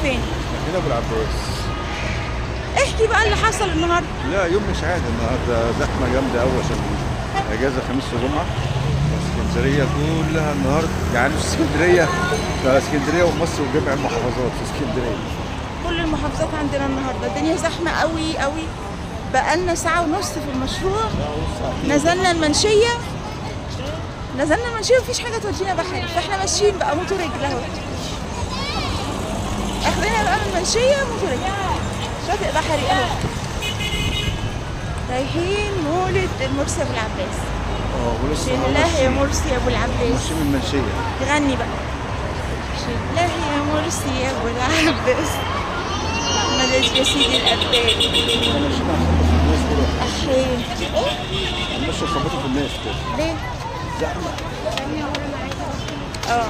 فين؟ هنا ابو العباس. احكي بقى اللي حصل النهارده. لا يوم مش عادي النهارده، زحمه جامده قوي عشان اجازه خميس وجمعه. اسكندريه كلها النهارده، يعني مش اسكندريه، ده اسكندريه ومصر وجميع المحافظات في اسكندريه. كل المحافظات عندنا النهارده الدنيا زحمه قوي قوي. بقالنا ساعه ونص في المشروع. نزلنا المنشيه مفيش حاجه تودينا بحري، فاحنا ماشيين بقى موتور رجل اهو. اخرنا بقى من المنشيه موتور رجل. شاطئ بحري اهو. رايحين مولد المرسي ابو العباس. ولسه الله يا مرسي يا ابو العباس. ماشيين من المنشيه. تغني بقى. الله يا مرسي يا ابو العباس. مدد يا سيدي الابدال. احنا ماشيين هنخبط في الناس دلوقتي. احيه. هنمشي نخبطوا في الناس كده. ليه؟ زحمه. اه